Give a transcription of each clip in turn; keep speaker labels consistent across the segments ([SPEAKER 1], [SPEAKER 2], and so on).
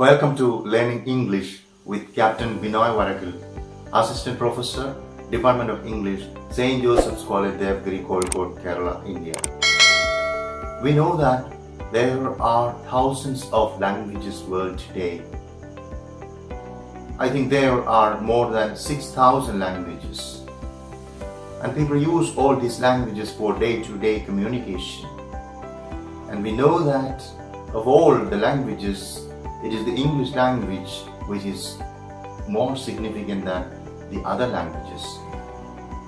[SPEAKER 1] Welcome to Learning English with Captain Binoy Varakil, Assistant Professor, Department of English, St. Joseph's College, Devgiri, Kozhikode, Kerala, India. We know that there are thousands of languages world today. I think there are more than 6,000 languages. And people use all these languages for day-to-day communication. And we know that of all the languages, it is the English language which is more significant than the other languages.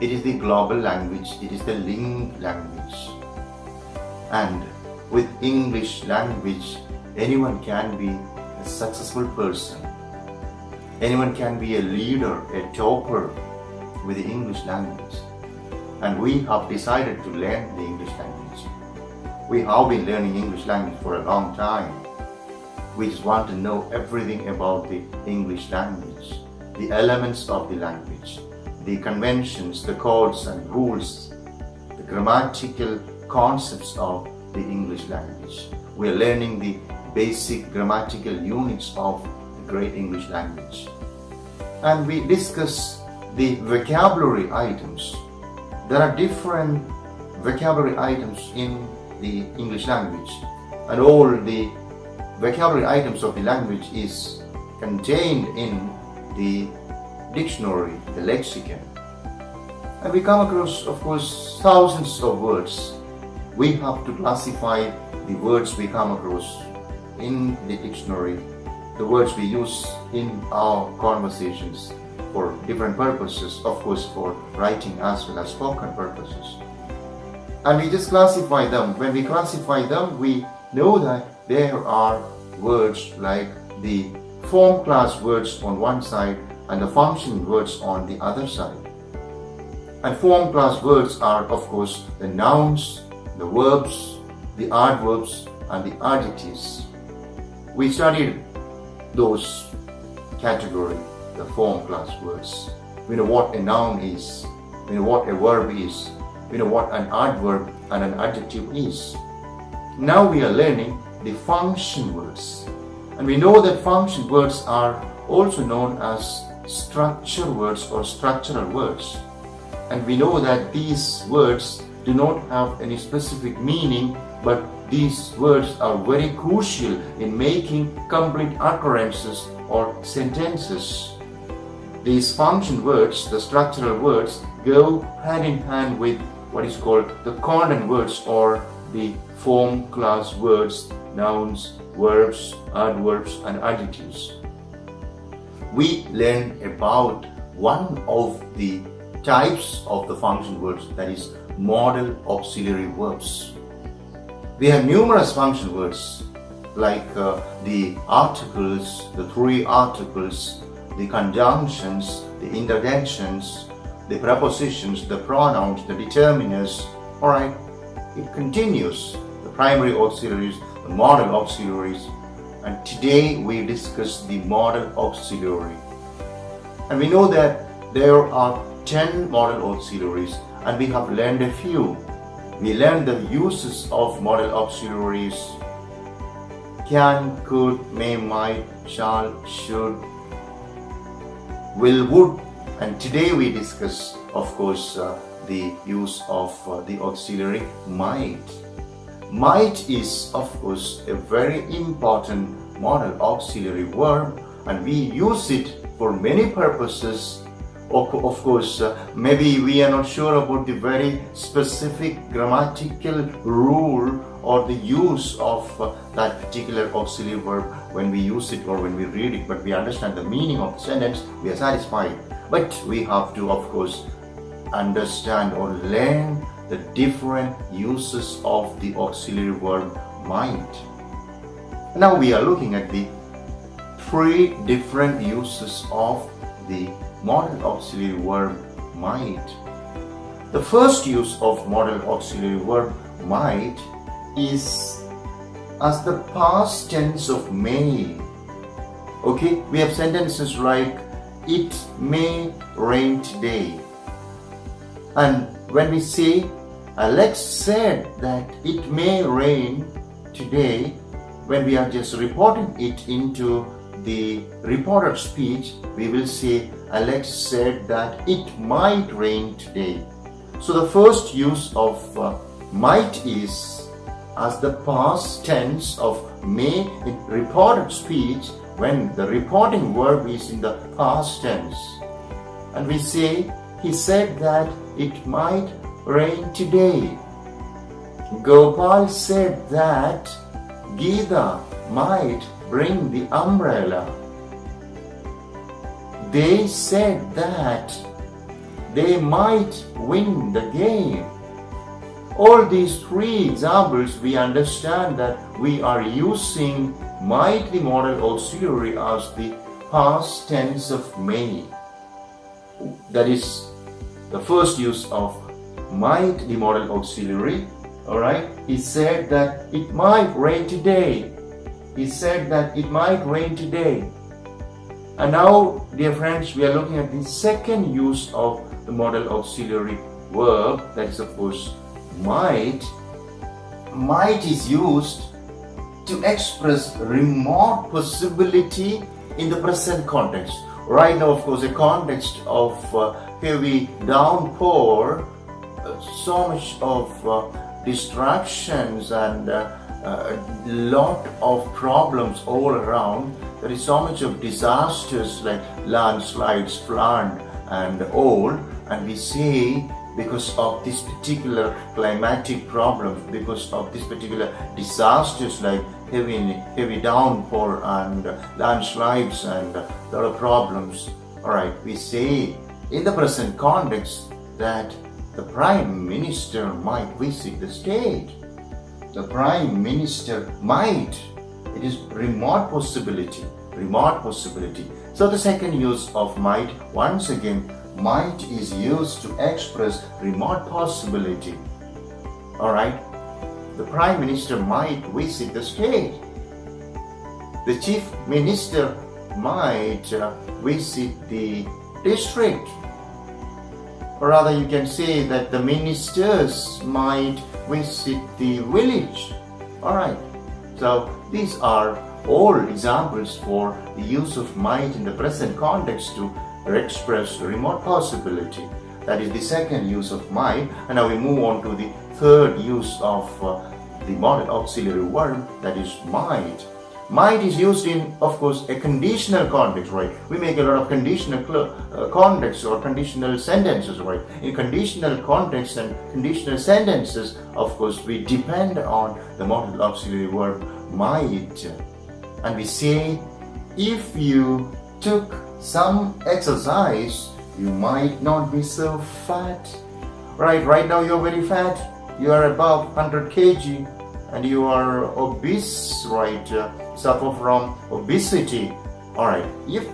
[SPEAKER 1] It is the global language, it is the link language. And with English language, anyone can be a successful person. Anyone can be a leader, a topper with the English language. And we have decided to learn the English language. We have been learning English language for a long time. We just want to know everything about the English language, the elements of the language, the conventions, the codes and rules, the grammatical concepts of the English language. We are learning the basic grammatical units of the great English language. And we discuss the vocabulary items. There are different vocabulary items in the English language, and all the vocabulary items of the language is contained in the dictionary, the lexicon. And we come across, of course, thousands of words. We have to classify the words we come across in the dictionary, the words we use in our conversations for different purposes, of course for writing as well as spoken purposes. And we just classify them. When we classify them, we know that there are words like the form class words on one side and the function words on the other side. And form class words are, of course, the nouns, the verbs, the adverbs and the adjectives. We studied those categories, the form class words. We know what a noun is, we know what a verb is, we know what an adverb and an adjective is. Now we are learning the function words. And we know that function words are also known as structure words or structural words. And we know that these words do not have any specific meaning, but these words are very crucial in making complete utterances or sentences. These function words, the structural words, go hand in hand with what is called the content words or the form class words, nouns, verbs, adverbs and adjectives. We learn about one of the types of the function words, that is modal auxiliary verbs. We have numerous function words like the articles, the three articles, the conjunctions, the interjections, the prepositions, the pronouns, the determiners. Alright, it continues. The primary auxiliaries, the modal auxiliaries, and today we discuss the modal auxiliary. And we know that there are 10 modal auxiliaries and we have learned a few. We learned the uses of modal auxiliaries: can, could, may, might, shall, should, will, would, and today we discuss, of course, the use of the auxiliary might. Might is, of course, a very important modal auxiliary verb, and we use it for many purposes. Of course, maybe we are not sure about the very specific grammatical rule or the use of that particular auxiliary verb when we use it or when we read it, but we understand the meaning of the sentence, we are satisfied. But we have to, of course, understand or learn the different uses of the auxiliary verb might. Now we are looking at the three different uses of the modal auxiliary verb might. The first use of modal auxiliary verb might is as the past tense of may. Okay, we have sentences like it may rain today. And when we say Alex said that it may rain today, when we are just reporting it into the reported speech, we will say Alex said that it might rain today. So the first use of might is as the past tense of may in reported speech when the reporting verb is in the past tense. And we say he said that it might rain today. Gopal said that Geeta might bring the umbrella. They said that they might win the game. All these three examples, we understand that we are using might, the modal auxiliary, as the past tense of may. That is the first use of might, the modal auxiliary. Alright, he said that it might rain today. He said that it might rain today. And now, dear friends, we are looking at the second use of the modal auxiliary verb, that is of course might. Might is used to express remote possibility in the present context. Right now, of course, a context of heavy downpour, so much of distractions and a lot of problems all around. There is so much of disasters like landslides, flood and all, and we say because of this particular climatic problem, because of this particular disasters like heavy downpour and landslides and a lot of problems. Alright, we say in the present context that the Prime Minister might visit the state. The Prime Minister might. It is remote possibility. Remote possibility. So the second use of might, once again, might is used to express remote possibility. Alright. The Prime Minister might visit the state. The Chief Minister might visit the district. Or rather, you can say that the ministers might visit the village. Alright, so these are all examples for the use of might in the present context to express remote possibility. That is the second use of might. And now we move on to the third use of the modal auxiliary verb, that is might. Might is used in, of course, a conditional context, right? We make a lot of conditional contexts or conditional sentences, right? In conditional context and conditional sentences, of course, we depend on the modal auxiliary verb might. And we say, if you took some exercise, you might not be so fat. Right now you're very fat. You are above 100 kg and you are obese, right? Suffer from obesity. Alright, if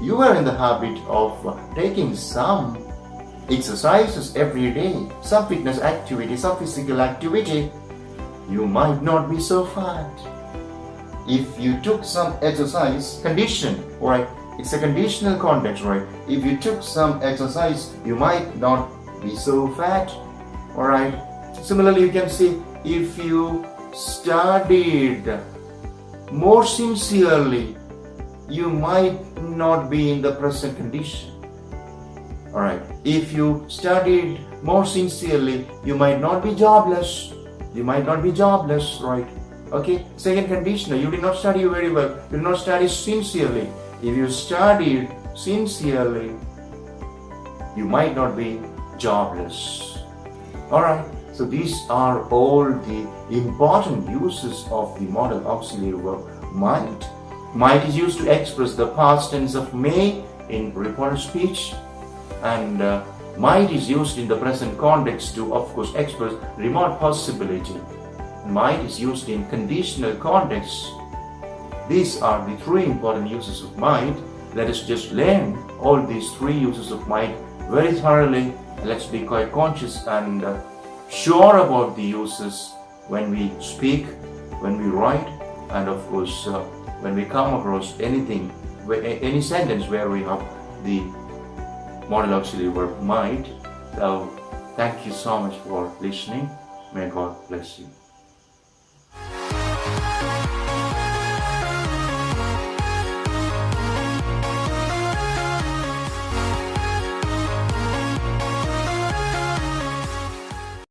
[SPEAKER 1] you are in the habit of taking some exercises every day, some fitness activity, some physical activity, you might not be so fat. If you took some exercise, condition, right? It's a conditional context, right? If you took some exercise, you might not be so fat. Alright. Similarly, you can say, if you studied more sincerely, you might not be in the present condition. Alright. If you studied more sincerely, you might not be jobless. You might not be jobless, right? Okay. Second conditional, you did not study very well. You did not study sincerely. If you studied sincerely, you might not be jobless. Alright. So these are all the important uses of the modal auxiliary verb might. Might is used to express the past tense of may in reported speech, and might is used in the present context to, of course, express remote possibility. Might is used in conditional context. These are the three important uses of might. Let us just learn all these three uses of might very thoroughly. Let's be quite conscious and sure about the uses when we speak, when we write, and of course when we come across anything, any sentence where we have the modal auxiliary verb might. So thank you so much for listening. May God bless you.